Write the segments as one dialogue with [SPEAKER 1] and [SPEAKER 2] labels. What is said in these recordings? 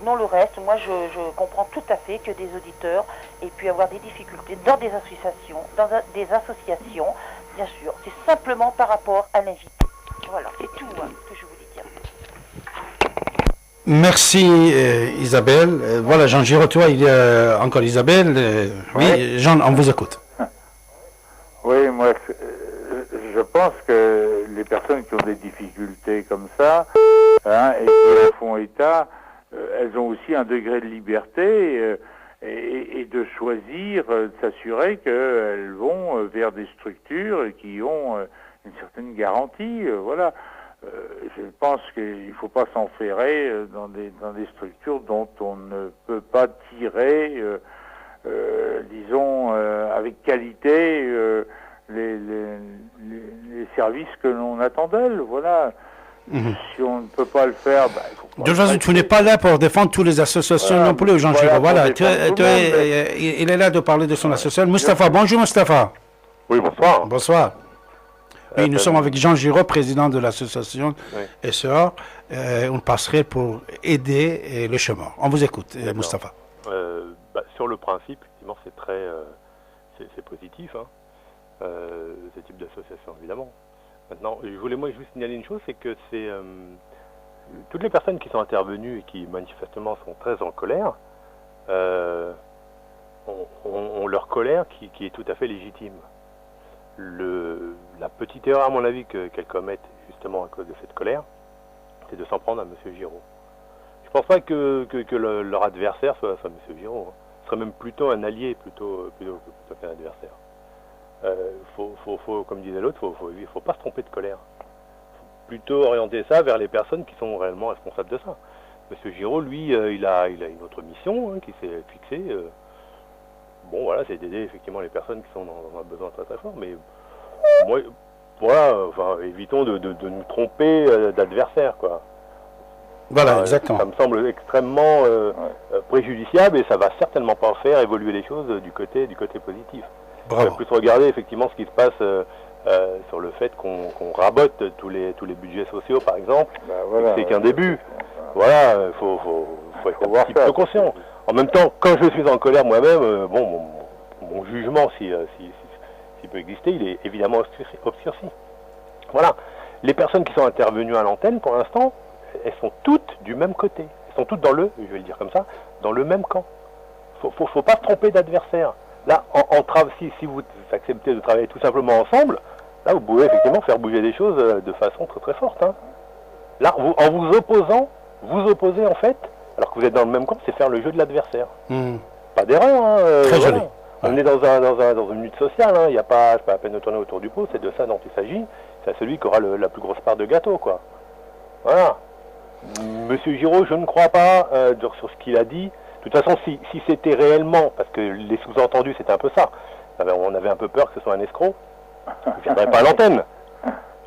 [SPEAKER 1] Non, le reste, moi je comprends tout à fait que des auditeurs aient pu avoir des difficultés dans des associations, bien sûr. C'est simplement par rapport à l'invité. Voilà, c'est tout que je voulais dire.
[SPEAKER 2] Merci Isabelle. Voilà, Jean Giraud, toi, il y a encore Isabelle. Oui, Jean, on vous écoute.
[SPEAKER 3] Oui, moi, je pense que les personnes qui ont des difficultés comme ça, et qui en font état, elles ont aussi un degré de liberté et de choisir, de s'assurer qu'elles vont vers des structures qui ont une certaine garantie. Voilà. Je pense qu'il ne faut pas s'enferrer dans des structures dont on ne peut pas tirer, disons, avec qualité les services que l'on attend d'elles. Voilà. Si on ne peut pas le faire,
[SPEAKER 2] de toute façon, tu n'es pas là pour défendre toutes les associations non plus, Jean Giraud. Voilà, il est là de parler de son association. Moustapha, bonjour Moustapha.
[SPEAKER 4] Oui, bonsoir.
[SPEAKER 2] Bonsoir. Oui, nous sommes avec Jean Giraud, président de l'association SEA. On passerait pour aider le chemin. On vous écoute, Moustapha.
[SPEAKER 4] Sur le principe, effectivement, c'est très c'est positif, ce type d'association, évidemment. Maintenant, je voulais juste signaler une chose, c'est que c'est toutes les personnes qui sont intervenues et qui manifestement sont très en colère, ont leur colère qui est tout à fait légitime. La petite erreur, à mon avis, qu'elles commettent justement à cause de cette colère, c'est de s'en prendre à M. Giraud. Je ne pense pas que leur adversaire soit M. Giraud. Ce serait même plutôt un allié plutôt qu'un adversaire. Comme disait l'autre, il ne faut pas se tromper de colère. Il faut plutôt orienter ça vers les personnes qui sont réellement responsables de ça. M. Giraud, lui, il a une autre mission qui s'est fixée. Bon, voilà, c'est d'aider effectivement les personnes qui sont dans un besoin très très fort, mais moi, voilà, évitons de nous tromper d'adversaire, quoi.
[SPEAKER 2] Voilà, exactement.
[SPEAKER 4] Ça me semble extrêmement préjudiciable et ça va certainement pas faire évoluer les choses du côté positif.
[SPEAKER 2] Bravo.
[SPEAKER 4] On va plus regarder effectivement ce qui se passe sur le fait qu'on rabote tous les budgets sociaux, par exemple.
[SPEAKER 3] Voilà,
[SPEAKER 4] c'est qu'un début. Voilà, faut être un petit peu conscient. En même temps, quand je suis en colère moi-même, mon jugement, s'il peut exister, il est évidemment obscurci. Voilà. Les personnes qui sont intervenues à l'antenne, pour l'instant, elles sont toutes du même côté. Elles sont toutes je vais le dire comme ça, dans le même camp. Faut pas se tromper d'adversaire. Là, si vous acceptez de travailler tout simplement ensemble, là, vous pouvez effectivement faire bouger les choses de façon très très forte. Là, en vous opposant, vous opposez en fait, alors que vous êtes dans le même camp, c'est faire le jeu de l'adversaire. Pas d'erreur,
[SPEAKER 2] très joli.
[SPEAKER 4] On est dans une lutte sociale, il n'y a pas la peine de tourner autour du pot, c'est de ça dont il s'agit. C'est celui qui aura la plus grosse part de gâteau, quoi. Voilà. Monsieur Giraud, je ne crois pas sur ce qu'il a dit. De toute façon, si c'était réellement, parce que les sous-entendus, c'était un peu ça, on avait un peu peur que ce soit un escroc, il ne viendrait pas à l'antenne.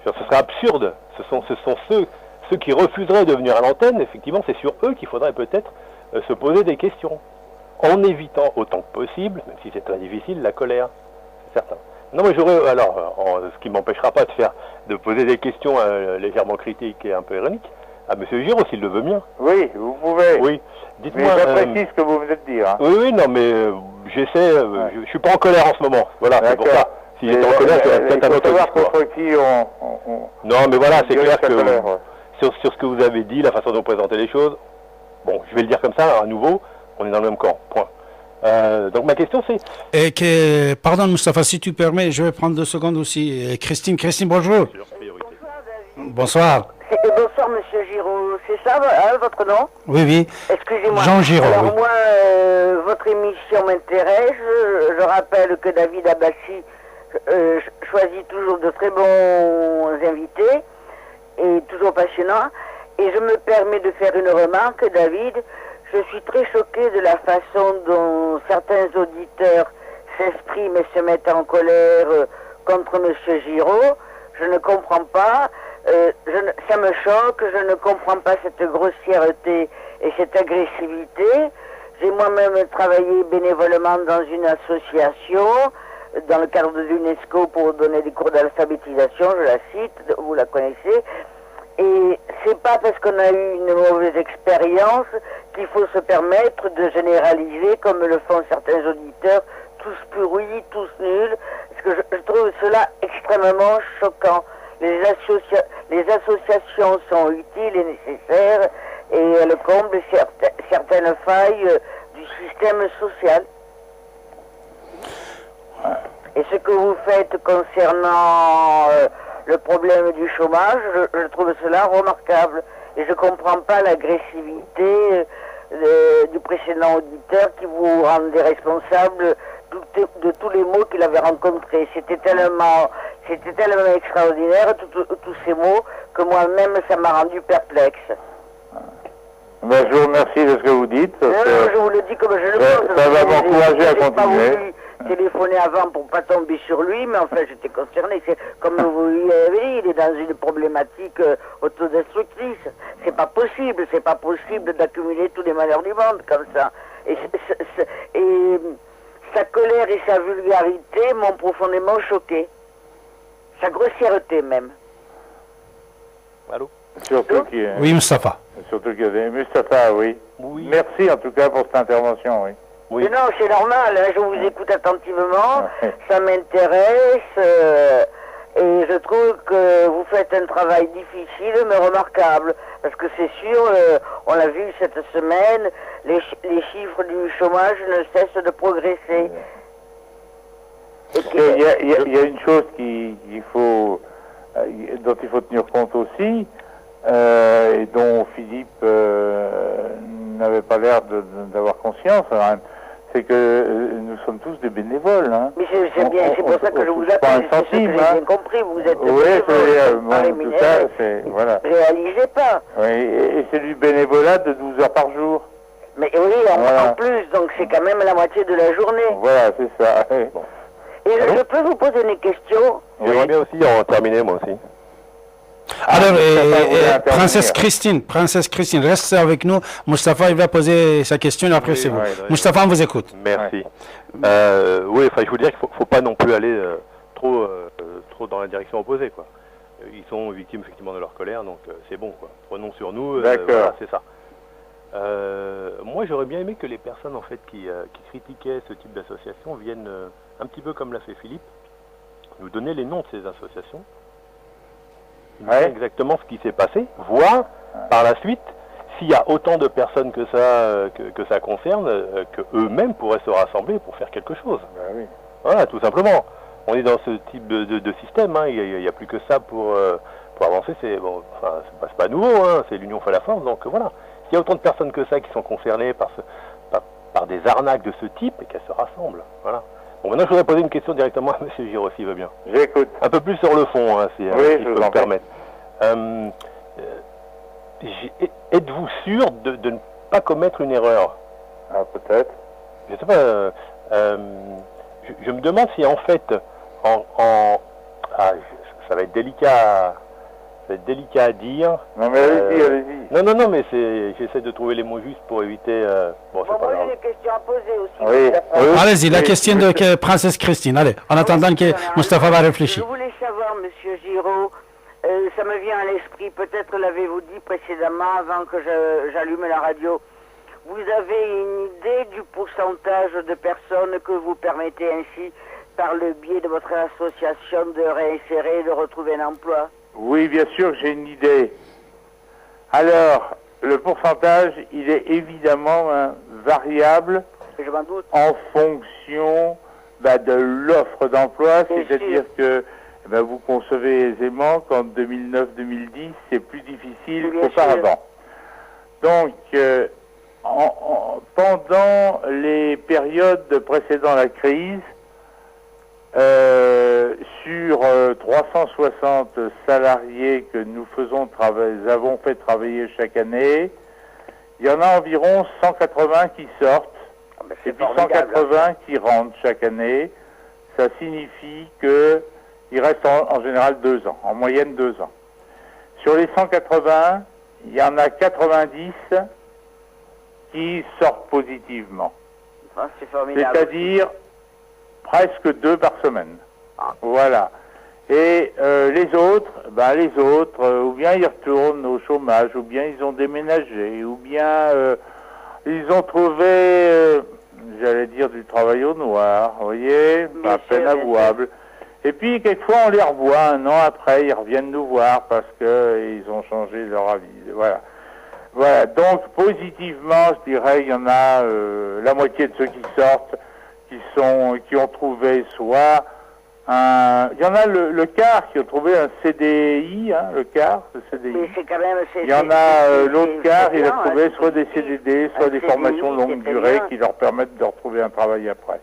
[SPEAKER 4] Ce serait absurde. Ce sont ceux qui refuseraient de venir à l'antenne, effectivement, c'est sur eux qu'il faudrait peut-être se poser des questions, en évitant autant que possible, même si c'est très difficile, la colère. C'est certain. Non, mais ce qui ne m'empêchera pas de poser des questions légèrement critiques et un peu ironiques, à M. Giraud, s'il le veut bien.
[SPEAKER 3] Oui, vous pouvez.
[SPEAKER 4] Oui. Dites-moi.
[SPEAKER 3] Mais j'apprécie ce que vous venez de dire.
[SPEAKER 4] Oui, non, mais j'essaie. Je suis pas en colère en ce moment. Voilà, c'est pour ça. Si j'étais en colère, c'est peut-être un autre discours. Non, mais voilà, c'est clair que sur ce que vous avez dit, la façon dont vous présentez les choses, bon, je vais le dire comme ça, à nouveau, on est dans le même camp. Point. Donc ma question c'est...
[SPEAKER 2] Pardon Moustapha, si tu permets, je vais prendre 2 secondes aussi. Christine, bonjour. Bonsoir.
[SPEAKER 5] Bonsoir Monsieur Giraud, c'est ça votre nom?
[SPEAKER 2] Oui.
[SPEAKER 5] Excusez-moi.
[SPEAKER 2] Jean Giraud.
[SPEAKER 5] Alors moi, votre émission m'intéresse. Je rappelle que David Abachi choisit toujours de très bons invités et toujours passionnants. Et je me permets de faire une remarque, David. Je suis très choquée de la façon dont certains auditeurs s'expriment et se mettent en colère contre Monsieur Giraud. Je ne comprends pas. Ça me choque, je ne comprends pas cette grossièreté et cette agressivité. J'ai moi-même travaillé bénévolement dans une association, dans le cadre de l'UNESCO, pour donner des cours d'alphabétisation, je la cite, vous la connaissez. Et c'est pas parce qu'on a eu une mauvaise expérience qu'il faut se permettre de généraliser, comme le font certains auditeurs, tous pourris, tous nuls, parce que je trouve cela extrêmement choquant. Les associations sont utiles et nécessaires, et elles comblent certaines failles du système social. Et ce que vous faites concernant le problème du chômage, je trouve cela remarquable. Et je ne comprends pas l'agressivité du précédent auditeur qui vous rendait responsable de tous les mots qu'il avait rencontrés. C'était tellement extraordinaire, tous ces mots, que moi-même, ça m'a rendu perplexe.
[SPEAKER 3] Ben, je vous remercie de ce que vous dites.
[SPEAKER 5] Non, je vous le dis comme je le pense.
[SPEAKER 3] Ça va m'encourager à continuer.
[SPEAKER 5] Pas voulu téléphoner avant pour pas tomber sur lui, mais enfin j'étais concerné. Comme vous l'avez dit, il est dans une problématique autodestructrice. C'est pas possible d'accumuler tous les malheurs du monde comme ça. Et sa colère et sa vulgarité m'ont profondément choqué. Sa grossièreté même.
[SPEAKER 4] Allô?
[SPEAKER 3] Surtout qui est...
[SPEAKER 2] Oui, Moustapha.
[SPEAKER 3] Surtout qu'il y avait Moustapha, oui. Merci en tout cas pour cette intervention, oui.
[SPEAKER 5] Oui. Mais non, c'est normal, hein, je vous écoute attentivement, ça m'intéresse, et je trouve que vous faites un travail difficile mais remarquable, parce que c'est sûr, on l'a vu cette semaine, les chiffres du chômage ne cessent de progresser.
[SPEAKER 3] Il y a une chose dont il faut tenir compte aussi, et dont Philippe n'avait pas l'air d'avoir conscience, hein, c'est que nous sommes tous des bénévoles. Hein.
[SPEAKER 5] Mais c'est pour ça que je vous appelle, c'est ce que j'ai bien compris, vous êtes
[SPEAKER 3] tout ça, voilà.
[SPEAKER 5] Réalisez pas.
[SPEAKER 3] Oui, et c'est du bénévolat de 12 heures par jour.
[SPEAKER 5] Mais oui, en plus, donc c'est quand même la moitié de la journée.
[SPEAKER 3] Voilà, c'est ça.
[SPEAKER 5] Bon. Et je peux vous poser une question?
[SPEAKER 4] J'aimerais bien aussi en terminer, moi aussi.
[SPEAKER 2] Alors, Princesse Christine, reste avec nous. Moustapha, il va poser sa question et après c'est vous. Moustapha, on vous écoute.
[SPEAKER 4] Merci. Oui, enfin, je vous dire qu'il faut pas non plus aller trop dans la direction opposée, quoi. Ils sont victimes effectivement de leur colère, donc c'est bon, quoi. Prenons sur nous. Voilà, c'est ça. Moi, j'aurais bien aimé que les personnes en fait qui critiquaient ce type d'association viennent un petit peu comme l'a fait Philippe, nous donner les noms de ces associations. Exactement ce qui s'est passé, voir par la suite s'il y a autant de personnes que ça concerne, que eux-mêmes pourraient se rassembler pour faire quelque chose. Voilà, tout simplement. On est dans ce type de système, hein. Il n'y a plus que ça pour avancer. C'est bon, enfin, c'est pas nouveau, hein. C'est l'union fait la force. Donc voilà. S'il y a autant de personnes que ça qui sont concernées par des arnaques de ce type, et qu'elles se rassemblent. Voilà. Bon, maintenant, je voudrais poser une question directement à M. Giraud, s'il veut bien.
[SPEAKER 3] J'écoute.
[SPEAKER 4] Un peu plus sur le fond, hein, si je peux me permettre. Êtes-vous sûr de ne pas commettre une erreur?
[SPEAKER 3] Ah, peut-être.
[SPEAKER 4] Je ne sais pas. Je me demande si, en fait, ça va être délicat à dire.
[SPEAKER 3] Non, mais allez-y.
[SPEAKER 4] Non, mais j'essaie de trouver les mots justes pour éviter...
[SPEAKER 5] Bon, moi, j'ai des questions à poser aussi.
[SPEAKER 3] Oui.
[SPEAKER 2] Allez-y, la question de Princesse Christine. Allez, en attendant que Moustapha va réfléchir.
[SPEAKER 5] Je voulais savoir, Monsieur Giraud, ça me vient à l'esprit, peut-être l'avez-vous dit précédemment, avant que j'allume la radio. Vous avez une idée du pourcentage de personnes que vous permettez ainsi, par le biais de votre association, de réinsérer, de retrouver un emploi?
[SPEAKER 3] Oui, bien sûr, j'ai une idée. Alors, le pourcentage, il est évidemment variable en fonction de l'offre d'emploi, c'est-à-dire que vous concevez aisément qu'en 2009-2010, c'est plus difficile qu'auparavant. Donc, pendant les périodes précédant la crise, sur 360 salariés que nous avons fait travailler chaque année, il y en a environ 180 qui sortent, et puis 180 qui rentrent chaque année. Ça signifie qu'il reste en général 2 ans, en moyenne 2 ans. Sur les 180, il y en a 90 qui sortent positivement. C'est-à-dire presque 2 par semaine. Voilà. Et les autres, ou bien ils retournent au chômage, ou bien ils ont déménagé, ou bien ils ont trouvé, j'allais dire, du travail au noir, vous voyez, à peine avouable. Et puis, quelquefois, on les revoit 1 an après, ils reviennent nous voir parce qu'ils ont changé leur avis. Voilà. Voilà. Donc, positivement, je dirais, il y en a la moitié de ceux qui sortent, qui ont trouvé soit il y en a le quart qui a trouvé un CDI, hein, le quart, le CDI.
[SPEAKER 5] Mais c'est quand même,
[SPEAKER 3] il y en a l'autre quart, il a trouvé soit des CDD, soit des formations longue durée qui leur permettent de retrouver un travail après.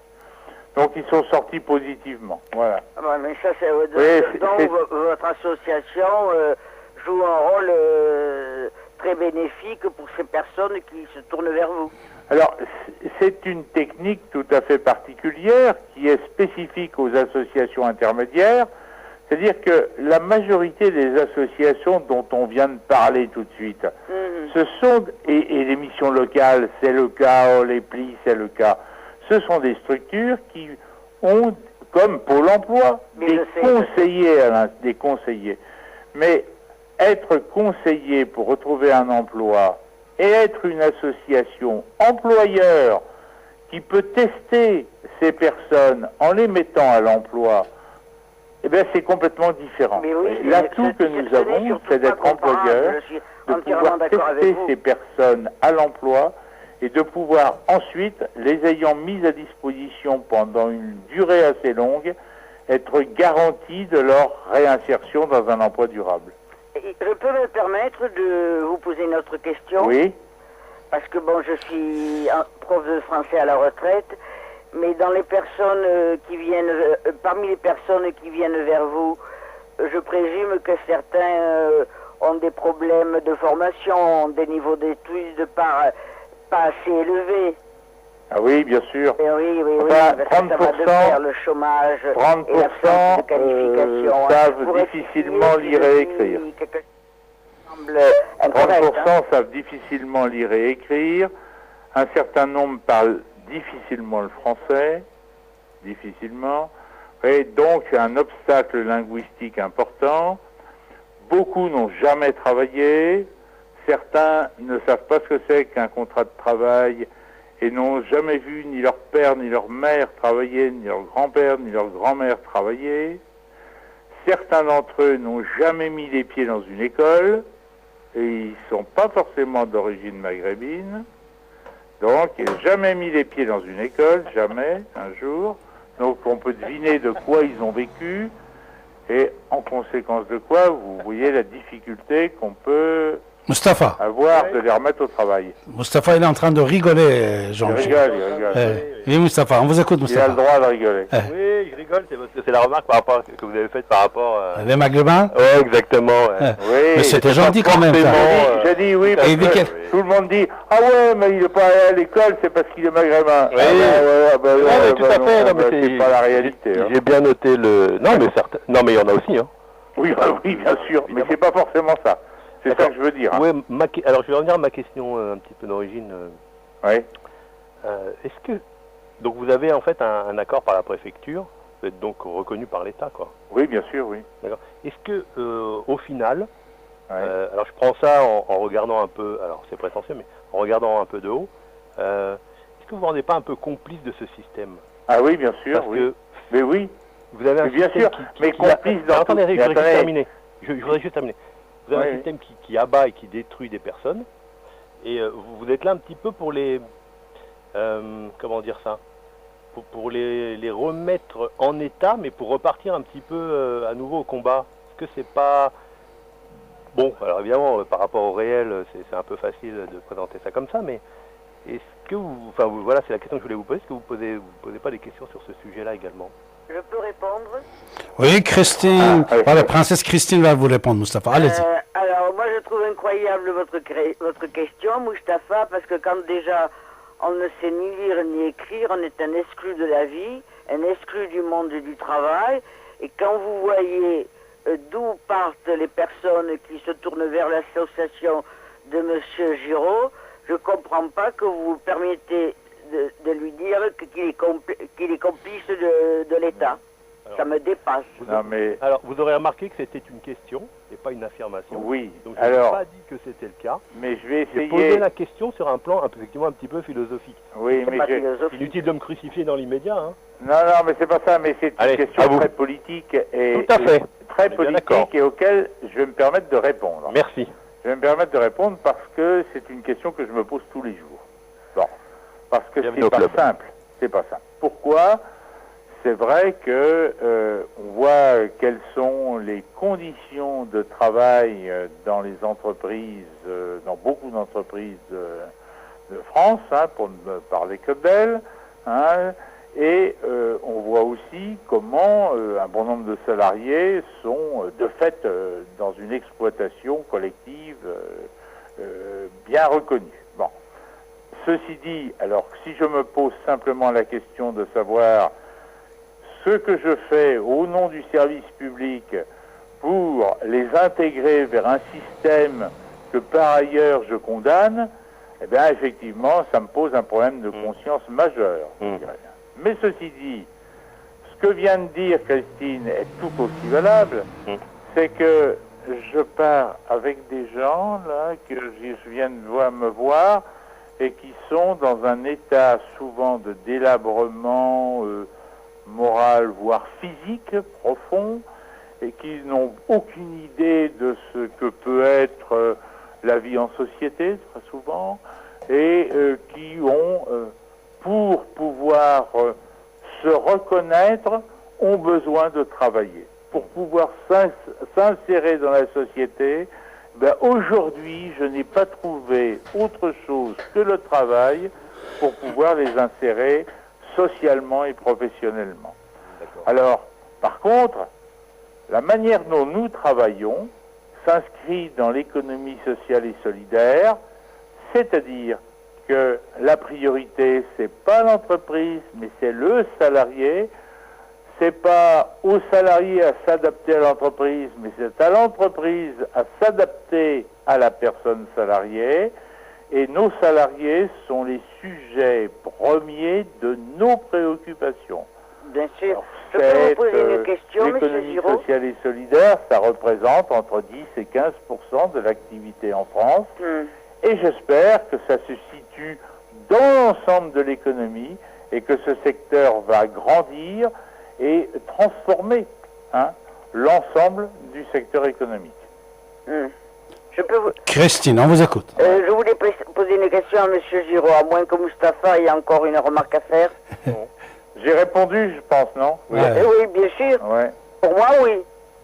[SPEAKER 3] Donc ils sont sortis positivement, voilà.
[SPEAKER 5] Ah ben, mais ça, donc votre association joue un rôle très bénéfique pour ces personnes qui se tournent vers vous.
[SPEAKER 3] Alors, c'est une technique tout à fait particulière qui est spécifique aux associations intermédiaires. C'est-à-dire que la majorité des associations dont on vient de parler tout de suite, ce sont, et les missions locales, c'est le cas, les plis, c'est le cas, ce sont des structures qui ont, comme Pôle emploi, des conseillers. Mais être conseiller pour retrouver un emploi et être une association employeur qui peut tester ces personnes en les mettant à l'emploi, eh bien c'est complètement différent. L'atout que nous avons, c'est d'être employeur, de pouvoir tester ces personnes à l'emploi et de pouvoir ensuite, les ayant mises à disposition pendant une durée assez longue, être garantis de leur réinsertion dans un emploi durable.
[SPEAKER 5] Je peux me permettre de vous poser une autre question?
[SPEAKER 3] Oui.
[SPEAKER 5] Parce que bon, je suis prof de français à la retraite, mais dans les personnes qui viennent, parmi les personnes qui viennent vers vous, je présume que certains ont des problèmes de formation, ont des niveaux d'études pas assez élevés.
[SPEAKER 3] Ah oui, bien sûr.
[SPEAKER 5] Et oui,
[SPEAKER 3] enfin,
[SPEAKER 5] parce que ça va de pair, le chômage
[SPEAKER 3] 30%
[SPEAKER 5] et l'absence de qualification.
[SPEAKER 3] Savent difficilement lire et écrire. 30% savent difficilement lire et écrire. Un certain nombre parlent difficilement le français, difficilement. Et donc, c'est un obstacle linguistique important. Beaucoup n'ont jamais travaillé. Certains ne savent pas ce que c'est qu'un contrat de travail et n'ont jamais vu ni leur père ni leur mère travailler, ni leur grand-père ni leur grand-mère travailler. Certains d'entre eux n'ont jamais mis les pieds dans une école et ils ne sont pas forcément d'origine maghrébine. Donc, ils n'ont jamais mis les pieds dans une école, jamais, un jour. Donc, on peut deviner de quoi ils ont vécu et en conséquence de quoi, vous voyez la difficulté qu'on peut avoir de les remettre au travail.
[SPEAKER 2] Moustapha, il est en train de rigoler, Jean.
[SPEAKER 3] Il rigole.
[SPEAKER 2] Oui, Moustapha, on vous écoute, Moustapha.
[SPEAKER 3] Il a le droit de rigoler.
[SPEAKER 4] Oui, je rigole, c'est parce que c'est la remarque par rapport à ce que vous avez faite par rapport...
[SPEAKER 2] Les maghrébins.
[SPEAKER 4] Oui, exactement. Ouais.
[SPEAKER 3] Oui,
[SPEAKER 2] mais c'était gentil quand même.
[SPEAKER 3] J'ai dit oui, parce que tout le monde dit « Ah ouais, mais il n'est pas allé à l'école, c'est parce qu'il est maghrébin.
[SPEAKER 4] Oui, tout à fait.
[SPEAKER 3] C'est pas la réalité.
[SPEAKER 4] J'ai bien noté le... Non, mais certes. Non, mais il y en a aussi. Hein.
[SPEAKER 3] Oui, bien sûr, mais c'est pas forcément ça. C'est ça que je veux dire.
[SPEAKER 4] Oui, alors je vais revenir à ma question un petit peu d'origine.
[SPEAKER 3] Oui.
[SPEAKER 4] Est-ce que... Donc vous avez en fait un accord par la préfecture, vous êtes donc reconnu par l'État, quoi.
[SPEAKER 3] Oui, bien sûr, oui.
[SPEAKER 4] D'accord. Est-ce que au final, alors je prends ça en regardant un peu, alors c'est prétentieux, mais en regardant un peu de haut, est-ce que vous ne vous rendez pas un peu complice de ce système?
[SPEAKER 3] Ah oui, bien sûr,
[SPEAKER 4] parce que
[SPEAKER 3] mais oui.
[SPEAKER 4] Vous avez un
[SPEAKER 3] bien
[SPEAKER 4] système
[SPEAKER 3] sûr, mais complice dans tout.
[SPEAKER 4] Attendez, je voudrais juste terminer. Vous avez un système qui abat et qui détruit des personnes, et vous êtes là un petit peu pour les... comment dire ça, pour les remettre en état, mais pour repartir un petit peu à nouveau au combat. Est-ce que c'est pas... Bon, alors évidemment, par rapport au réel, c'est un peu facile de présenter ça comme ça, mais est-ce que vous... Enfin, voilà, c'est la question que je voulais vous poser. Est-ce que vous posez pas des questions sur ce sujet-là également?
[SPEAKER 5] Je peux répondre?
[SPEAKER 2] Oui, Christine. Voilà, Princesse Christine va vous répondre, Moustapha. Allez-y.
[SPEAKER 5] Alors, moi, je trouve incroyable votre question, Moustapha, parce que quand déjà on ne sait ni lire ni écrire, on est un exclu de la vie, un exclu du monde du travail, et quand vous voyez d'où partent les personnes qui se tournent vers l'association de M. Giraud, je ne comprends pas que vous vous permettez de lui dire qu'il est complice de l'État. Ça me dépasse.
[SPEAKER 3] Non, mais...
[SPEAKER 4] Alors, vous aurez remarqué que c'était une question, et pas une affirmation.
[SPEAKER 3] Oui.
[SPEAKER 4] Donc je n'ai pas dit que c'était le cas.
[SPEAKER 3] Mais je vais essayer...
[SPEAKER 4] J'ai posé la question sur un plan effectivement un petit peu philosophique.
[SPEAKER 3] Oui, mais
[SPEAKER 4] inutile de me crucifier dans l'immédiat. Hein.
[SPEAKER 3] Non, mais c'est pas ça, mais c'est une question très politique et
[SPEAKER 4] tout à fait.
[SPEAKER 3] Très politique et auquel je vais me permettre de répondre.
[SPEAKER 4] Merci.
[SPEAKER 3] Je vais me permettre de répondre parce que c'est une question que je me pose tous les jours. Bon, parce que c'est pas simple. C'est pas simple. Pourquoi? C'est vrai que on voit quelles sont les conditions de travail dans les entreprises, dans beaucoup d'entreprises de France, hein, pour ne parler que d'elles, hein, et on voit aussi comment un bon nombre de salariés sont de fait dans une exploitation collective bien reconnue. Bon. Ceci dit, alors si je me pose simplement la question de savoir ce que je fais au nom du service public pour les intégrer vers un système que par ailleurs je condamne, eh bien effectivement ça me pose un problème de conscience majeur. Mais ceci dit, ce que vient de dire Christine est tout aussi valable, c'est que je pars avec des gens là que je viens de me voir et qui sont dans un état souvent de délabrement moral, voire physique profond, et qui n'ont aucune idée de ce que peut être la vie en société, très souvent, et qui ont, pour pouvoir se reconnaître, ont besoin de travailler. Pour pouvoir s'insérer dans la société, ben aujourd'hui, je n'ai pas trouvé autre chose que le travail pour pouvoir les insérer socialement et professionnellement. Alors, par contre, la manière dont nous travaillons s'inscrit dans l'économie sociale et solidaire, c'est-à-dire que la priorité, c'est pas l'entreprise, mais c'est le salarié. C'est pas au salarié à s'adapter à l'entreprise, mais c'est à l'entreprise à s'adapter à la personne salariée. Et nos salariés sont les sujets premiers de nos préoccupations.
[SPEAKER 5] Bien sûr. Je peux vous poser une question, M. Giraud ?
[SPEAKER 3] L'économie sociale et solidaire, ça représente entre 10 et 15% de l'activité en France. Et j'espère que ça se situe dans l'ensemble de l'économie et que ce secteur va grandir et transformer l'ensemble du secteur économique.
[SPEAKER 5] Je peux vous...
[SPEAKER 2] Christine, on vous écoute.
[SPEAKER 5] Je voulais poser une question à M. Giraud, à moins que Moustapha ait encore une remarque à faire.
[SPEAKER 3] J'ai répondu, je pense, non?
[SPEAKER 5] Oui, bien sûr.
[SPEAKER 3] Ouais.
[SPEAKER 5] Pour moi, oui.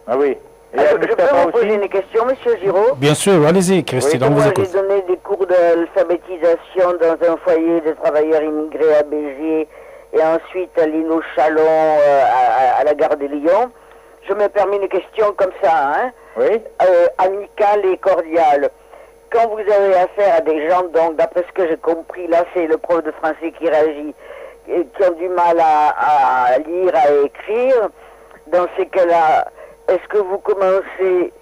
[SPEAKER 3] Ah oui. Et
[SPEAKER 5] je peux vous poser une question, M. Giraud?
[SPEAKER 2] Bien sûr, allez-y, Christine, on vous écoute.
[SPEAKER 5] J'ai donné des cours d'alphabétisation dans un foyer de travailleurs immigrés à Béziers et ensuite à l'îlot Chalon, à la gare de Lyon. Je me permets une question comme ça, hein?
[SPEAKER 3] Oui.
[SPEAKER 5] Amicale et cordiale. Quand vous avez affaire à des gens, donc, d'après ce que j'ai compris, là, c'est le prof de français qui réagit, qui ont du mal à lire, à écrire, dans ces cas-là, est-ce que vous commencez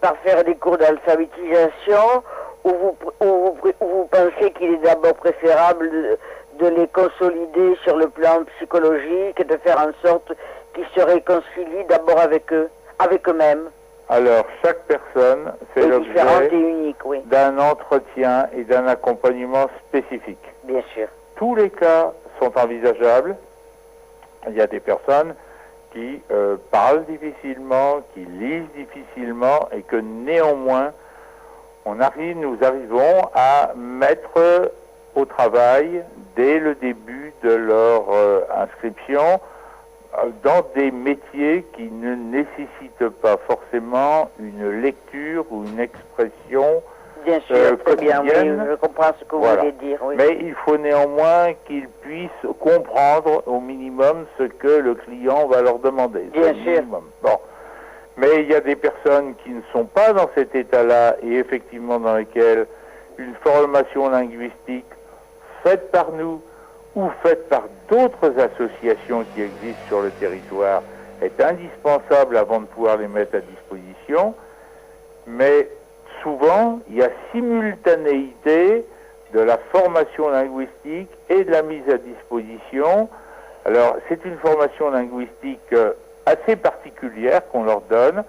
[SPEAKER 5] par faire des cours d'alphabétisation ou vous pensez qu'il est d'abord préférable de les consolider sur le plan psychologique et de faire en sorte qu'ils se réconcilient d'abord avec eux-mêmes?
[SPEAKER 3] Alors, chaque personne fait l'objet d'un entretien et d'un accompagnement spécifique.
[SPEAKER 5] Bien sûr.
[SPEAKER 3] Tous les cas sont envisageables. Il y a des personnes qui parlent difficilement, qui lisent difficilement et que néanmoins, nous arrivons à mettre au travail dès le début de leur inscription dans des métiers qui ne nécessitent pas forcément une lecture ou une expression
[SPEAKER 5] bien sûr, très bien, oui, je comprends ce que vous voulez dire. Oui.
[SPEAKER 3] Mais il faut néanmoins qu'ils puissent comprendre au minimum ce que le client va leur demander.
[SPEAKER 5] Bien sûr.
[SPEAKER 3] Bon. Mais il y a des personnes qui ne sont pas dans cet état-là et effectivement dans lesquelles une formation linguistique faite par nous ou faite par d'autres associations qui existent sur le territoire est indispensable avant de pouvoir les mettre à disposition. Mais souvent, il y a simultanéité de la formation linguistique et de la mise à disposition. Alors, c'est une formation linguistique assez particulière qu'on leur donne.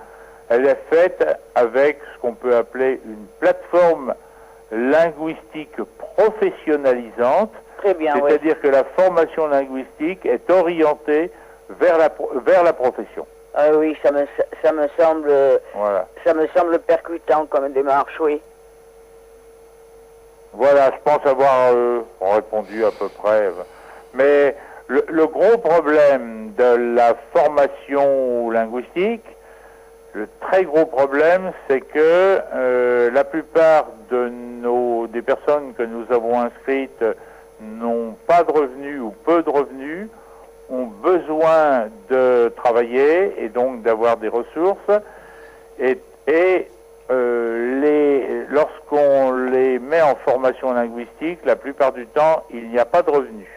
[SPEAKER 3] elle est faite avec ce qu'on peut appeler une plateforme linguistique professionnalisante.
[SPEAKER 5] Très bien,
[SPEAKER 3] c'est-à-dire que la formation linguistique est orientée vers la profession.
[SPEAKER 5] Ah oui, ça me semble,
[SPEAKER 3] voilà.
[SPEAKER 5] Ça me semble percutant comme démarche, oui.
[SPEAKER 3] Voilà, je pense avoir répondu à peu près. Mais le gros problème de la formation linguistique, le très gros problème, c'est que la plupart des personnes que nous avons inscrites n'ont pas de revenus ou peu de revenus, ont besoin de travailler et donc d'avoir des ressources. Lorsqu'on les met en formation linguistique, la plupart du temps, il n'y a pas de revenus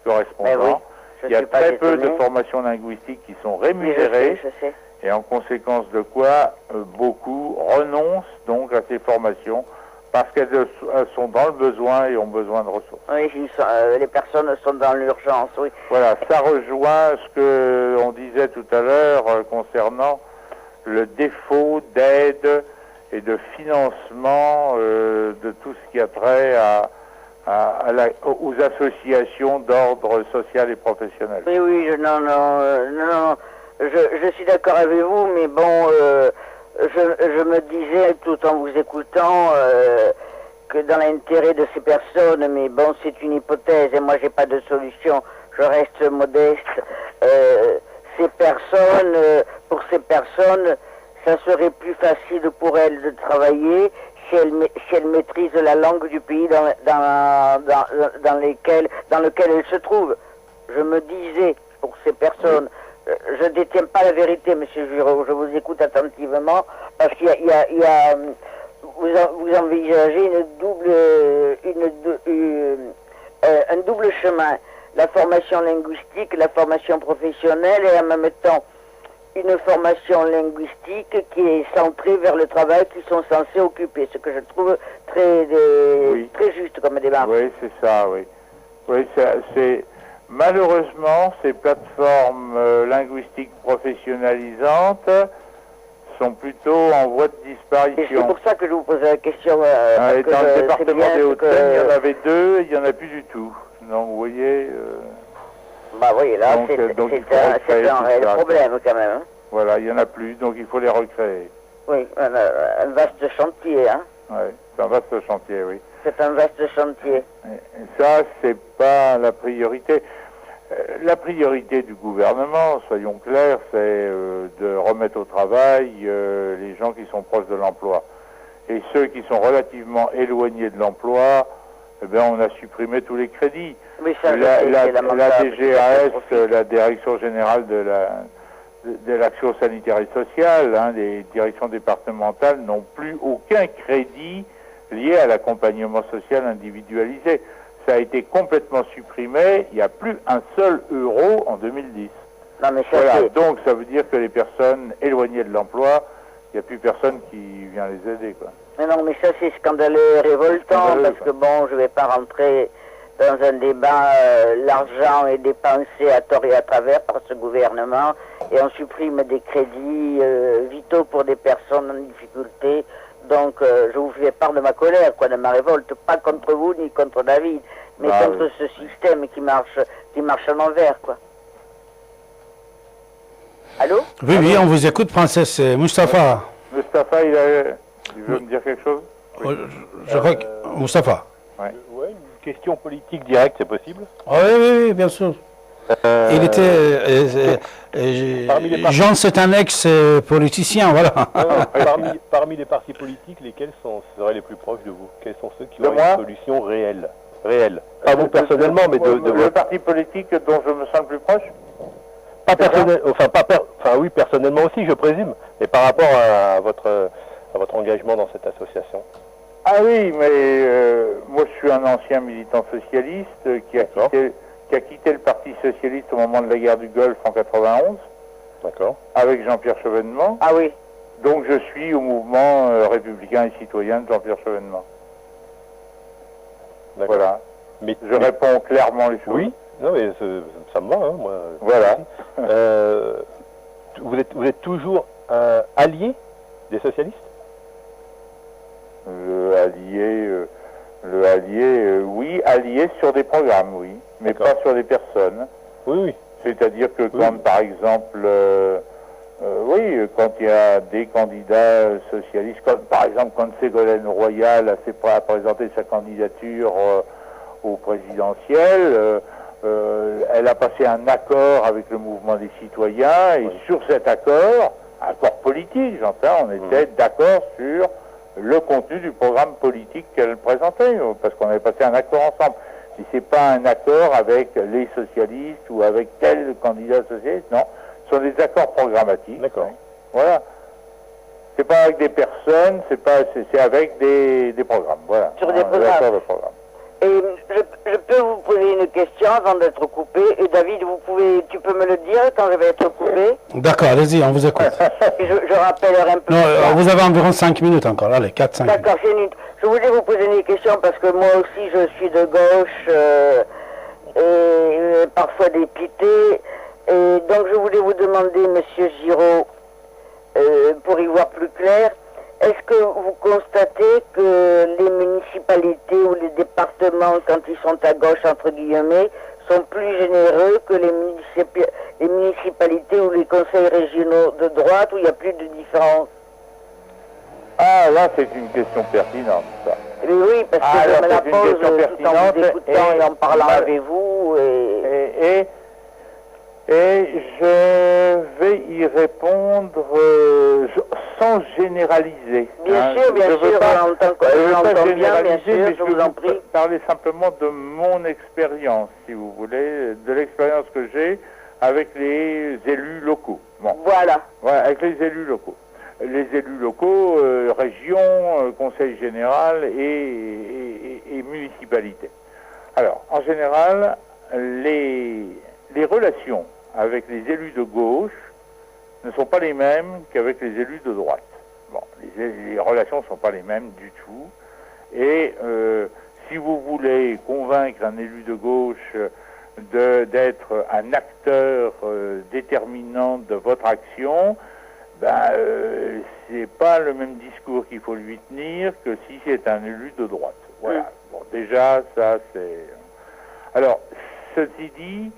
[SPEAKER 3] correspondants.
[SPEAKER 5] Oui,
[SPEAKER 3] il y a très peu de formations linguistiques qui sont rémunérées.
[SPEAKER 5] Je sais.
[SPEAKER 3] Et en conséquence de quoi, beaucoup renoncent donc à ces formations parce qu'elles sont dans le besoin et ont besoin de ressources.
[SPEAKER 5] Oui, les personnes sont dans l'urgence, oui.
[SPEAKER 3] Voilà, ça rejoint ce que on disait tout à l'heure concernant le défaut d'aide et de financement de tout ce qui a trait aux associations d'ordre social et professionnel.
[SPEAKER 5] Oui, non. Je suis d'accord avec vous, mais bon, je me disais tout en vous écoutant que dans l'intérêt de ces personnes, mais bon, c'est une hypothèse et moi j'ai pas de solution, je reste modeste. Pour ces personnes, ça serait plus facile pour elles de travailler si elles maîtrisent la langue du pays dans lequel elles se trouvent. Je me disais, pour ces personnes, je ne détiens pas la vérité, Monsieur Giraud, je vous écoute attentivement, parce qu'il y a vous envisagez un double chemin, la formation linguistique, la formation professionnelle, et en même temps une formation linguistique qui est centrée vers le travail qu'ils sont censés occuper, ce que je trouve très juste comme débat.
[SPEAKER 3] Oui, c'est ça, oui. Oui, c'est malheureusement, ces plateformes linguistiques professionnalisantes sont plutôt en voie de disparition.
[SPEAKER 5] Et c'est pour ça que je vous posais la question.
[SPEAKER 3] Dans le département des Hauts-de-Seine, il y en avait 2, il n'y en a plus du tout. Donc, vous voyez...
[SPEAKER 5] Bah oui, là, c'est un réel problème, quand même. Hein.
[SPEAKER 3] Voilà, il n'y en a plus, donc il faut les recréer.
[SPEAKER 5] Oui, un vaste chantier, hein.
[SPEAKER 3] Oui, c'est un vaste chantier, oui.
[SPEAKER 5] C'est un vaste chantier.
[SPEAKER 3] Et ça, c'est pas la priorité. La priorité du gouvernement, soyons clairs, c'est de remettre au travail les gens qui sont proches de l'emploi. Et ceux qui sont relativement éloignés de l'emploi, eh bien, on a supprimé tous les crédits.
[SPEAKER 5] Oui, ça,
[SPEAKER 3] la DGAS, la Direction Générale de l'Action Sanitaire et Sociale, les directions départementales n'ont plus aucun crédit lié à l'accompagnement social individualisé. Ça a été complètement supprimé, il n'y a plus un seul euro en 2010.
[SPEAKER 5] Non, mais ça,
[SPEAKER 3] voilà, donc ça veut dire que les personnes éloignées de l'emploi, il n'y a plus personne qui vient les aider, quoi.
[SPEAKER 5] Mais non, mais ça c'est scandaleux, révoltant, parce que bon, je ne vais pas rentrer dans un débat, l'argent est dépensé à tort et à travers par ce gouvernement, et on supprime des crédits vitaux pour des personnes en difficulté. Donc je vous fais part de ma colère, de ma révolte, pas contre vous ni contre David, mais contre ce système qui marche à l'envers, quoi. Allô?
[SPEAKER 2] Oui, on vous écoute, princesse Moustapha.
[SPEAKER 3] Moustapha, il veut me dire quelque chose?
[SPEAKER 2] Oui. Je crois que... Moustapha.
[SPEAKER 4] Oui, une question politique directe, c'est possible?
[SPEAKER 2] Oui, bien sûr. Il était... Jean, c'est un ex-politicien, voilà.
[SPEAKER 4] Parmi les partis politiques, lesquels seraient les plus proches de vous? Quels sont ceux qui ont une solution réelle? Pas vous personnellement, mais de
[SPEAKER 3] le parti politique dont je me sens le plus proche?
[SPEAKER 4] Pas personnel, oui, personnellement aussi, je présume, mais par rapport à votre engagement dans cette association.
[SPEAKER 3] Ah oui, mais moi je suis un ancien militant socialiste qui a quitté le Parti socialiste au moment de la guerre du Golfe en 91.
[SPEAKER 4] D'accord.
[SPEAKER 3] Avec Jean-Pierre Chevènement.
[SPEAKER 5] Ah oui.
[SPEAKER 3] Donc je suis au mouvement républicain et citoyen de Jean-Pierre Chevènement. Voilà. Je réponds clairement les choses.
[SPEAKER 4] Oui. Non, mais ça me va, moi.
[SPEAKER 3] Voilà.
[SPEAKER 4] Vous êtes toujours allié Des socialistes?
[SPEAKER 3] Le allié, oui, allié sur des programmes, oui, mais pas sur des personnes.
[SPEAKER 4] Oui, oui.
[SPEAKER 3] C'est-à-dire que quand, par exemple, oui, quand il y a des candidats socialistes, comme, par exemple, quand Ségolène Royal a présenté sa candidature au présidentiel, elle a passé un accord avec le mouvement des citoyens, et sur cet accord politique, j'entends, on était d'accord sur le contenu du programme politique qu'elle présentait, parce qu'on avait passé un accord ensemble. Si c'est pas un accord avec les socialistes ou avec tel candidat socialiste, non, ce sont des accords programmatiques.
[SPEAKER 4] D'accord.
[SPEAKER 3] Voilà. C'est pas avec des personnes, c'est avec des programmes. Voilà.
[SPEAKER 5] Sur des programmes. Et je peux vous poser une question avant d'être coupé. Et David, tu peux me le dire quand je vais être coupé?
[SPEAKER 2] D'accord, allez-y, on vous écoute.
[SPEAKER 5] Et je rappellerai un peu.
[SPEAKER 2] Non, vous avez environ 5 minutes encore, allez, 4-5 minutes.
[SPEAKER 5] D'accord, c'est une... Je voulais vous poser une question parce que moi aussi je suis de gauche et parfois dépité. Et donc je voulais vous demander, Monsieur Giraud, pour y voir plus clair, est-ce que vous constatez que les municipalités ou les départements, quand ils sont à gauche, entre guillemets, sont plus généreux que les municipalités ou les conseils régionaux de droite où il n'y a plus de différence?
[SPEAKER 3] Ah, là, c'est une question pertinente, ça.
[SPEAKER 5] Mais oui, parce que je me la pose tout en vous écoutant et en parlant avec vous.
[SPEAKER 3] Et je vais y répondre sans généraliser.
[SPEAKER 5] Bien sûr, j'entends bien, bien sûr, je vous en prie.
[SPEAKER 3] Parler simplement de mon expérience, si vous voulez, de l'expérience que j'ai avec les élus locaux. Bon.
[SPEAKER 5] Voilà,
[SPEAKER 3] avec les élus locaux. Les élus locaux, région, conseil général et municipalité. Alors, en général, les relations avec les élus de gauche ne sont pas les mêmes qu'avec les élus de droite. Bon, les relations ne sont pas les mêmes du tout. Et si vous voulez convaincre un élu de gauche d'être un acteur déterminant de votre action, c'est pas le même discours qu'il faut lui tenir que si c'est un élu de droite. Voilà. Bon, déjà, ça c'est... Alors, ceci dit,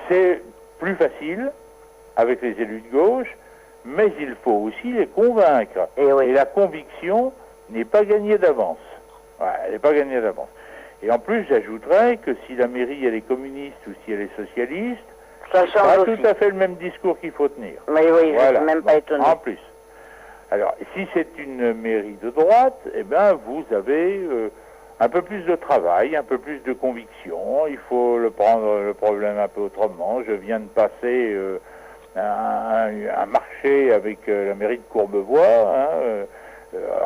[SPEAKER 3] c'est plus facile avec les élus de gauche, mais il faut aussi les convaincre. Et la conviction n'est pas gagnée d'avance. Elle n'est pas gagnée d'avance. Et en plus, j'ajouterais que si la mairie elle est communiste ou si elle est socialiste,
[SPEAKER 5] ça change
[SPEAKER 3] tout à fait le même discours qu'il faut tenir.
[SPEAKER 5] Mais oui, je ne suis même pas étonné.
[SPEAKER 3] En plus. Alors, si c'est une mairie de droite, eh bien, vous avez un peu plus de travail, un peu plus de conviction. Il faut prendre le problème un peu autrement. Je viens de passer un marché avec la mairie de Courbevoie,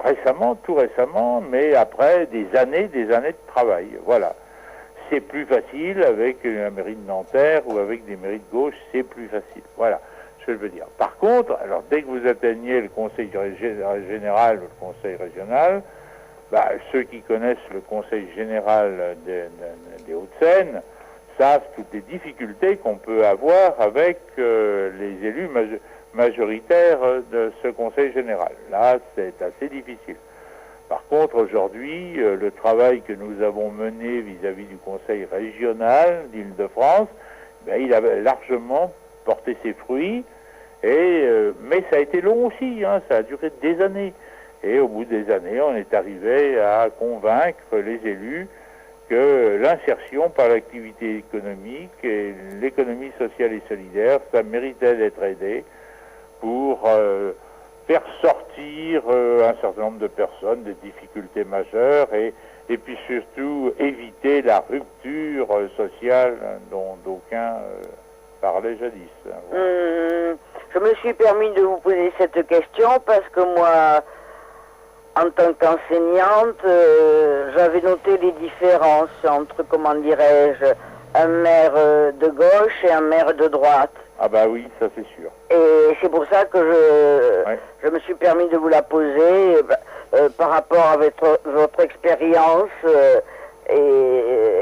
[SPEAKER 3] récemment, tout récemment, mais après des années de travail. Voilà. C'est plus facile avec la mairie de Nanterre ou avec des mairies de gauche, c'est plus facile. Voilà, je veux dire. Par contre, alors dès que vous atteignez le conseil général ou le conseil régional, ceux qui connaissent le conseil général des Hauts-de-Seine savent toutes les difficultés qu'on peut avoir avec les élus majoritaires de ce conseil général. Là, c'est assez difficile. Par contre, aujourd'hui, le travail que nous avons mené vis-à-vis du conseil régional d'Île-de-France, il a largement porté ses fruits, mais ça a été long aussi, ça a duré des années. Et au bout des années, on est arrivé à convaincre les élus que l'insertion par l'activité économique et l'économie sociale et solidaire, ça méritait d'être aidé pour faire sortir un certain nombre de personnes des difficultés majeures et puis surtout éviter la rupture sociale dont d'aucuns parlaient jadis.
[SPEAKER 5] Voilà. Je me suis permis de vous poser cette question parce que moi, en tant qu'enseignante, j'avais noté les différences entre, comment dirais-je, un maire de gauche et un maire de droite.
[SPEAKER 3] Ah bah oui, ça c'est sûr.
[SPEAKER 5] Et c'est pour ça que je me suis permis de vous la poser par rapport à votre expérience et